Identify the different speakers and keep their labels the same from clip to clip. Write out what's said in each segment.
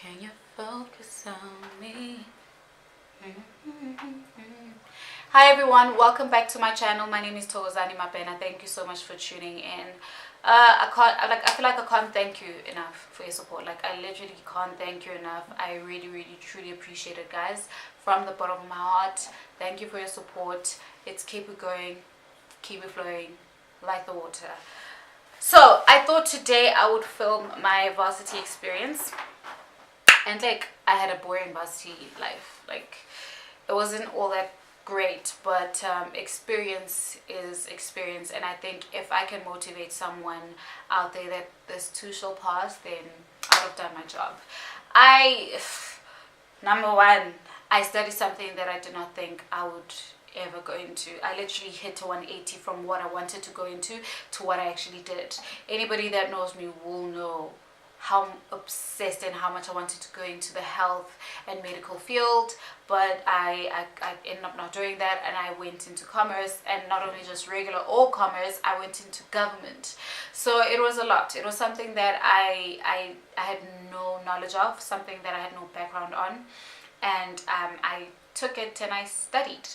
Speaker 1: Can you focus on me? Hi everyone, welcome back to my channel. My name is Tozani Mapena. Thank you so much for tuning in. I feel like I can't thank you enough for your support. Like, I literally can't thank you enough. I really truly appreciate it, guys, from the bottom of my heart. Thank you for your support. It's keep it going, keep it flowing like the water. So I thought today I would film my varsity experience, and like, I had a boring varsity life. Like, it wasn't all that great, but experience is experience, and I think if I can motivate someone out there that this too shall pass, then I'd have done my job. Number one, I studied something that I did not think I would ever go into. I literally hit a 180 from what I wanted to go into to what I actually did. Anybody that knows me will know how obsessed and how much I wanted to go into the health and medical field, but I ended up not doing that, and I went into commerce, and not only just regular or commerce, I went into government. So it was a lot. It was something that I had no knowledge of, something that I had no background on, and I took it and I studied.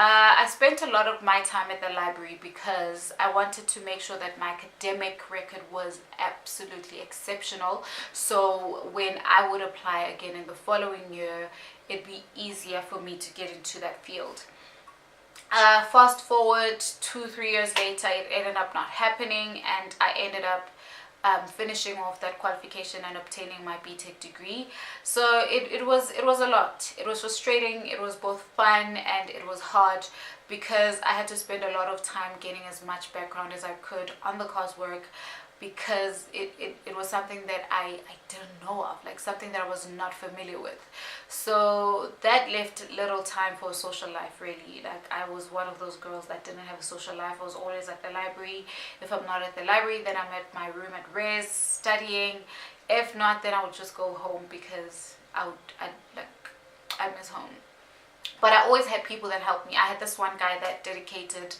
Speaker 1: I spent a lot of my time at the library because I wanted to make sure that my academic record was absolutely exceptional. So when I would apply again in the following year, it'd be easier for me to get into that field. Fast forward 2-3 years later, it ended up not happening, and I ended up finishing off that qualification and obtaining my BTech degree. So it was a lot. It was frustrating. It was both fun and it was hard, because I had to spend a lot of time getting as much background as I could on the coursework, because it was something that I didn't know of, like something that I was not familiar with. So that left little time for a social life, really. Like, I was one of those girls that didn't have a social life. I was always at the library. If I'm not at the library, then I'm at my room at rest studying. If not, then I would just go home, because I miss home. But I always had people that helped me. I had this one guy that dedicated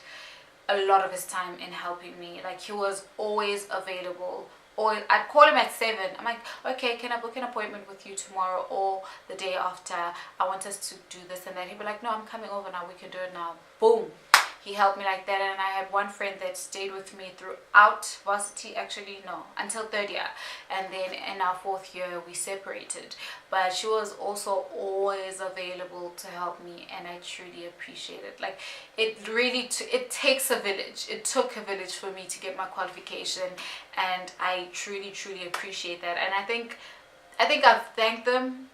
Speaker 1: a lot of his time in helping me. Like, he was always available. Or I'd call him at 7. I'm like, okay, can I book an appointment with you tomorrow or the day after? I want us to do this and that. He'd be like, no, I'm coming over now. We can do it now. Boom. He helped me like that. And I had one friend that stayed with me throughout varsity, actually no, until 3rd year, and then in our 4th year we separated. But she was also always available to help me, and I truly appreciate it. Like, it takes a village. It took a village for me to get my qualification, and I truly appreciate that. And I think I've thanked them,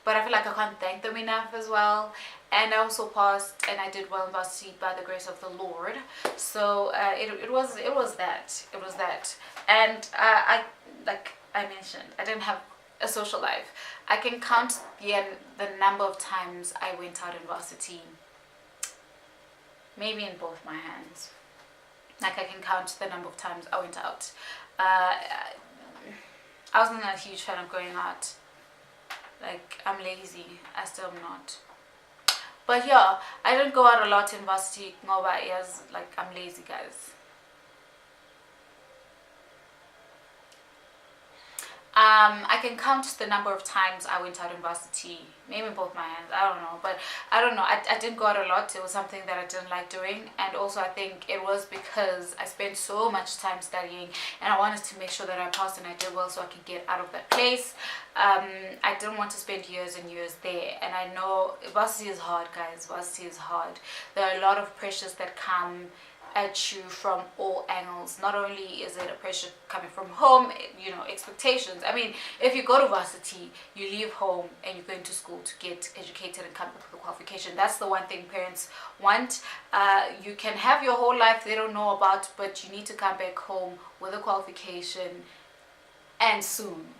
Speaker 1: but I feel like I can't thank them enough as well. And I also passed, and I did well in varsity by the grace of the Lord. So it was that. And like I mentioned, I didn't have a social life. I can count the number of times I went out in varsity, maybe in both my hands. Like, I can count the number of times I went out. I wasn't a huge fan of going out. Like, I'm lazy. I still am not. But yeah, I didn't go out a lot in varsity. Like, I'm lazy, guys. I can count the number of times I went out in varsity, maybe in both my hands. I don't know, but I don't know. I didn't go out a lot. It was something that I didn't like doing, and also I think it was because I spent so much time studying, and I wanted to make sure that I passed and I did well, so I could get out of that place. I didn't want to spend years and years there, and I know varsity is hard, guys. Varsity is hard. There are a lot of pressures that come at you from all angles. Not only is it a pressure coming from home, you know, expectations. I mean, if you go to varsity, you leave home and you're going to school to get educated and come up with a qualification. That's the one thing parents want. You can have your whole life they don't know about, but you need to come back home with a qualification, and soon.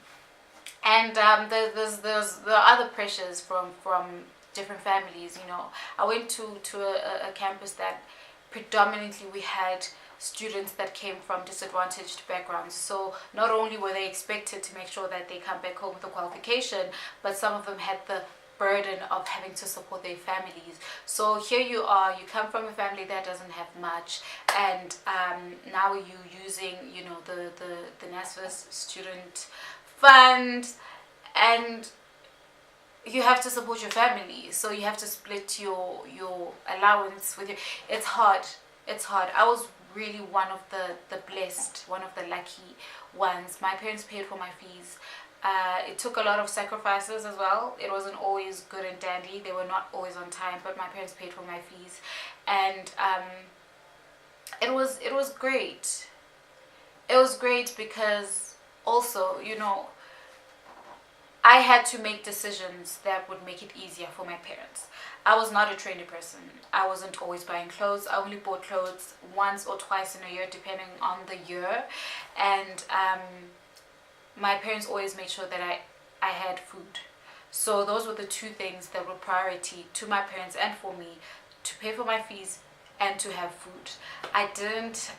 Speaker 1: And there's the other pressures from different families. You know, I went to a campus that predominantly we had students that came from disadvantaged backgrounds. So not only were they expected to make sure that they come back home with a qualification, but some of them had the burden of having to support their families. So here you are, you come from a family that doesn't have much, and now you're using, you know, the NSFAS student fund, and you have to support your family, so you have to split your allowance with you. It's hard. I was really one of the blessed, one of the lucky ones. My parents paid for my fees. It took a lot of sacrifices as well. It wasn't always good and dandy. They were not always on time, but my parents paid for my fees, and it was great. It was great because also, I had to make decisions that would make it easier for my parents. I was not a trendy person. I wasn't always buying clothes. I only bought clothes once or twice in a year, depending on the year. And my parents always made sure that I had food. So those were the two things that were priority to my parents and for me, to pay for my fees and to have food. I didn't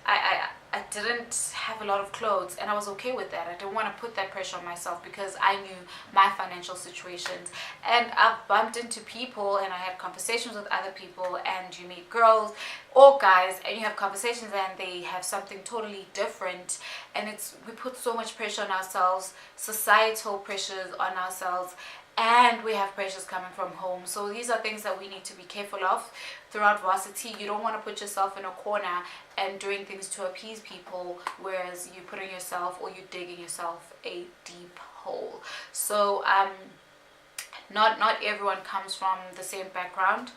Speaker 1: have a lot of clothes, and I was okay with that. I didn't want to put that pressure on myself because I knew my financial situations. And I've bumped into people, and I had conversations with other people, and you meet girls or guys, and you have conversations and they have something totally different, and we put so much pressure on ourselves, societal pressures on ourselves, and we have pressures coming from home. So these are things that we need to be careful of throughout varsity. You don't want to put yourself in a corner and doing things to appease people, whereas you're putting yourself, or you're digging yourself a deep hole. So not everyone comes from the same background,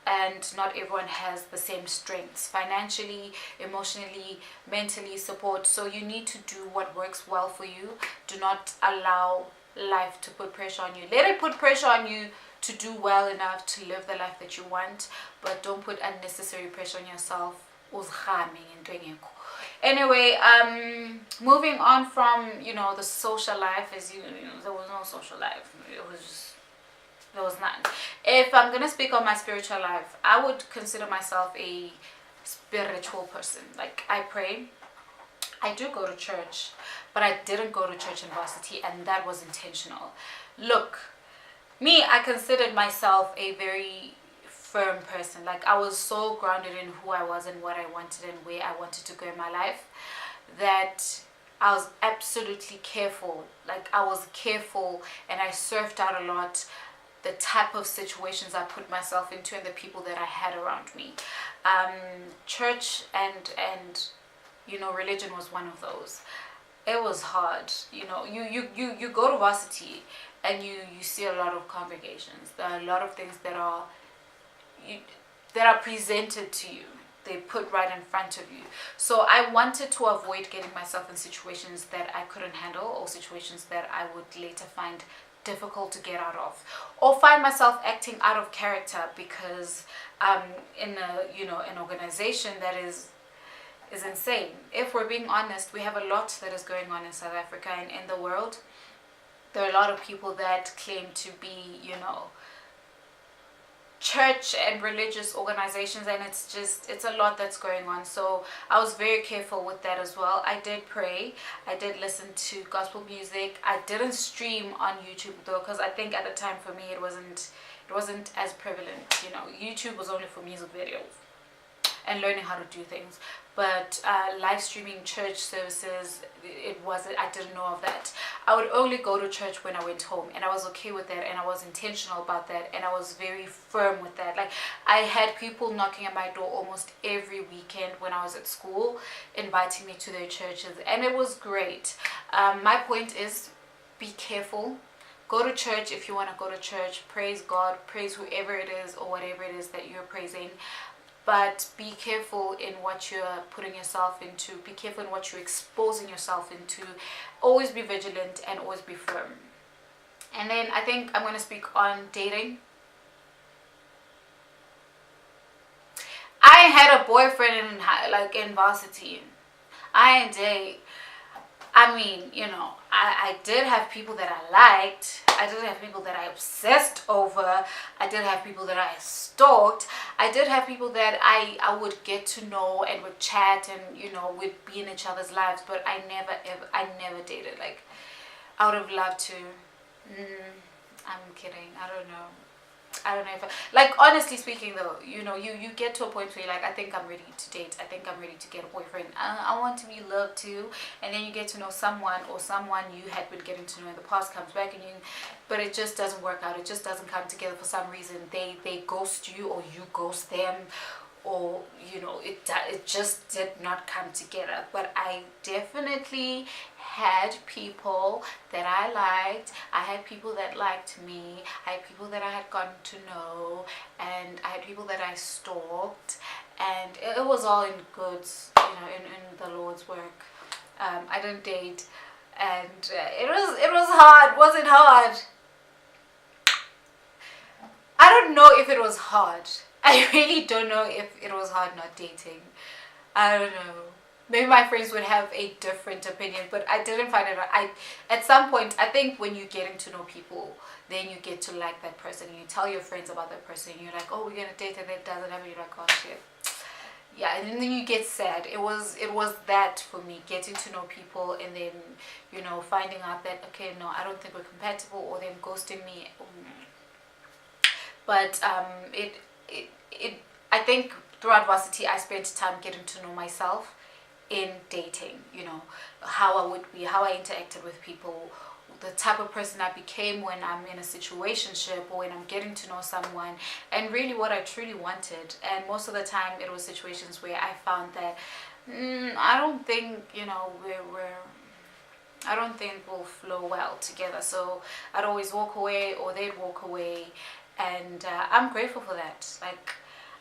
Speaker 1: and not everyone has the same strengths financially, emotionally, mentally, support. So you need to do what works well for you. Do not allow life to put pressure on you. Let it put pressure on you to do well enough to live the life that you want, but don't put unnecessary pressure on yourself. Anyway, moving on from the social life, there was no social life. There was none. If I'm gonna speak on my spiritual life, I would consider myself a spiritual person. Like, I pray, I do go to church, but I didn't go to church in varsity, and that was intentional. Look, me, I considered myself a very firm person. Like, I was so grounded in who I was and what I wanted and where I wanted to go in my life, that I was absolutely careful. Like, I was careful, and I surfed out a lot the type of situations I put myself into and the people that I had around me. Church and religion was one of those. It was hard. You go to varsity, and you see a lot of congregations. There are a lot of things that are presented to you. They put right in front of you. So I wanted to avoid getting myself in situations that I couldn't handle, or situations that I would later find difficult to get out of, or find myself acting out of character because in an organization that is insane. If we're being honest, we have a lot that is going on in South Africa and in the world. There are a lot of people that claim to be church and religious organizations, and it's a lot that's going on. So I was very careful with that as well. I did pray, I did listen to gospel music. I didn't stream on YouTube though, because I think at the time for me it wasn't as prevalent. YouTube was only for music videos and learning how to do things, but live streaming church services, I didn't know of that. I would only go to church when I went home, and I was okay with that, and I was intentional about that, and I was very firm with that. Like, I had people knocking at my door almost every weekend when I was at school, inviting me to their churches, and it was great. My point is, be careful. Go to church if you want to go to church. Praise God, praise whoever it is or whatever it is that you're praising. But be careful in what you're putting yourself into. Be careful in what you're exposing yourself into. Always be vigilant and always be firm. And then I think I'm going to speak on dating. I had a boyfriend in varsity. I didn't date. I mean, I did have people that I liked. I did have people that I obsessed over. I did have people that I stalked. I did have people that I would get to know and would chat and, would be in each other's lives. But I never dated. Like, I would have loved to. I'm kidding. I don't know. I don't know if like, honestly speaking though, you know, you get to a point where you're like, I think I'm ready to date, I think I'm ready to get a boyfriend, I want to be loved too. And then you get to know someone, or someone you had been getting to know in the past comes back, and you, but it just doesn't work out, it just doesn't come together for some reason. They ghost you, or you ghost them, or you know, it just did not come together. But I definitely had people that I liked, I had people that liked me, I had people that I had gotten to know, and I had people that I stalked, and it was all in good, you know, in the Lord's work. I didn't date, and it was hard. Was it hard? I don't know if it was hard. I really don't know if it was hard not dating. I don't know. Maybe my friends would have a different opinion, but I didn't find it. At some point, I think when you're getting to know people, then you get to like that person, and you tell your friends about that person, and you're like, oh, we're gonna date, and it doesn't happen. You're like, oh shit. Yeah, and then you get sad. It was that for me, getting to know people, and then, you know, finding out that, okay, no, I don't think we're compatible, or them ghosting me. But I think throughout varsity I spent time getting to know myself in dating, you know, how I would be, how I interacted with people, the type of person I became when I'm in a situationship, or when I'm getting to know someone, and really what I truly wanted. And most of the time it was situations where I found that I don't think, you know, I don't think we'll flow well together. So I'd always walk away, or they'd walk away, and I'm grateful for that. Like,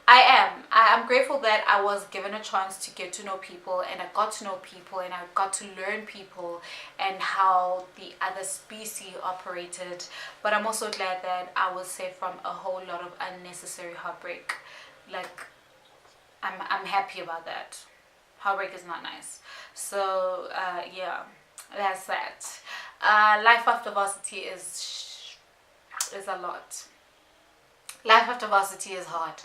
Speaker 1: I'm grateful that I was given a chance to get to know people, and I got to know people, and I got to learn people and how the other species operated. But I'm also glad that I was saved from a whole lot of unnecessary heartbreak. Like, I'm happy about that. Heartbreak is not nice. So yeah, that's that. Life after varsity is a lot. Life after varsity is hard.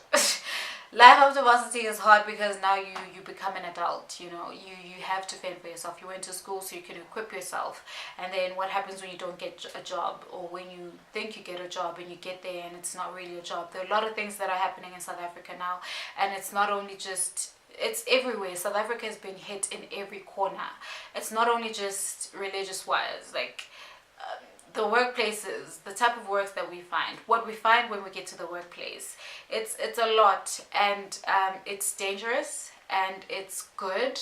Speaker 1: Life after varsity is hard because now you become an adult. You know, you have to fend for yourself. You went to school so you can equip yourself, and then what happens when you don't get a job, or when you think you get a job and you get there and it's not really a job? There are a lot of things that are happening in South Africa now, and it's not only just, it's everywhere. South Africa has been hit in every corner. It's not only just religious wise, like the workplaces, the type of work that we find, what we find when we get to the workplace, it's a lot, and it's dangerous, and it's good,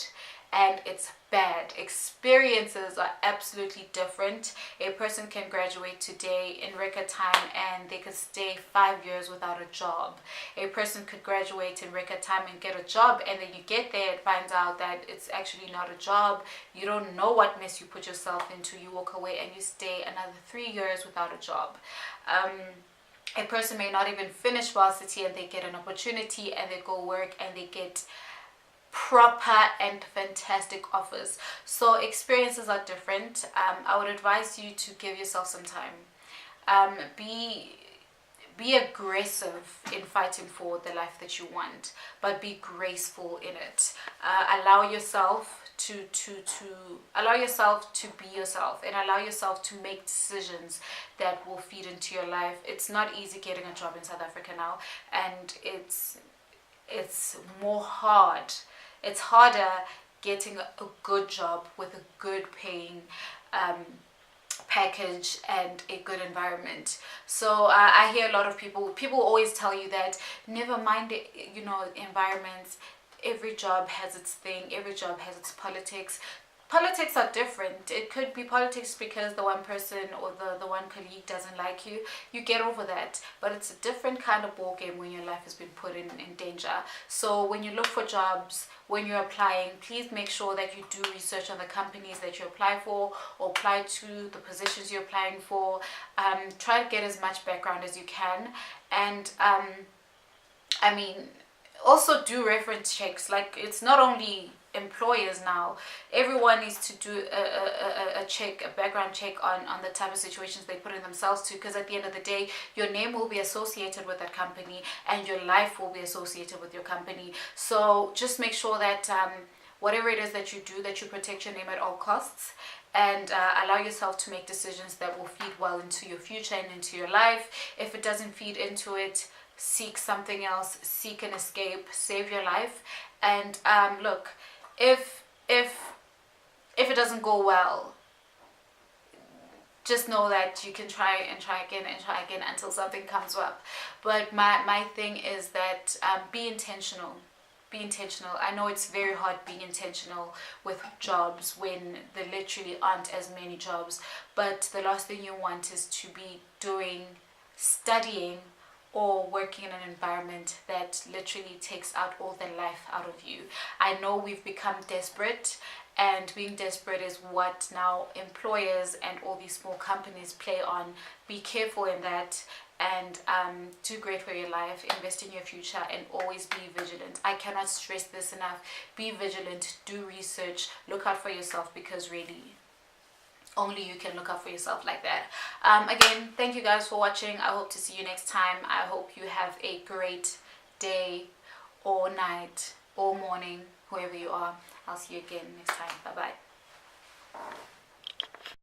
Speaker 1: and it's bad. Experiences are absolutely different. A person can graduate today in record time, and they could stay 5 years without a job. A person could graduate in record time and get a job, and then you get there and find out that it's actually not a job. You don't know what mess you put yourself into. You walk away and you stay another 3 years without a job. A person may not even finish varsity, and they get an opportunity, and they go work, and they get proper and fantastic offers. So experiences are different. I would advise you to give yourself some time. Be aggressive in fighting for the life that you want, but be graceful in it. Allow yourself to allow yourself to be yourself, and allow yourself to make decisions that will feed into your life. It's not easy getting a job in South Africa now, and it's more hard. It's harder getting a good job with a good paying package and a good environment. So I hear a lot of people always tell you that never mind the, you know, environments. Every job has its thing. Every job has its politics. Politics are different. It could be politics because the one person or the one colleague doesn't like you. You get over that. But it's a different kind of ball game when your life has been put in danger. So when you look for jobs, when you're applying, please make sure that you do research on the companies that you apply for, or apply to the positions you're applying for. Try to get as much background as you can. And I mean, also do reference checks. Like, it's not only employers now, everyone needs to do a background check on the type of situations they put in themselves to, because at the end of the day, your name will be associated with that company, and your life will be associated with your company. So just make sure that whatever it is that you do, that you protect your name at all costs, and allow yourself to make decisions that will feed well into your future and into your life. If it doesn't feed into it, seek something else, seek an escape, save your life. And look, if it doesn't go well, just know that you can try and try again and try again until something comes up. But my thing is that be intentional. Be intentional. I know it's very hard being intentional with jobs when there literally aren't as many jobs, but the last thing you want is to be studying or working in an environment that literally takes out all the life out of you. I know we've become desperate, and being desperate is what now employers and all these small companies play on. Be careful in that, and do great for your life, invest in your future, and always be vigilant. I cannot stress this enough. Be vigilant, do research, look out for yourself, because really only you can look out for yourself like that. Again, thank you guys for watching. I hope to see you next time. I hope you have a great day or night or morning, whoever you are. I'll see you again next time. Bye bye.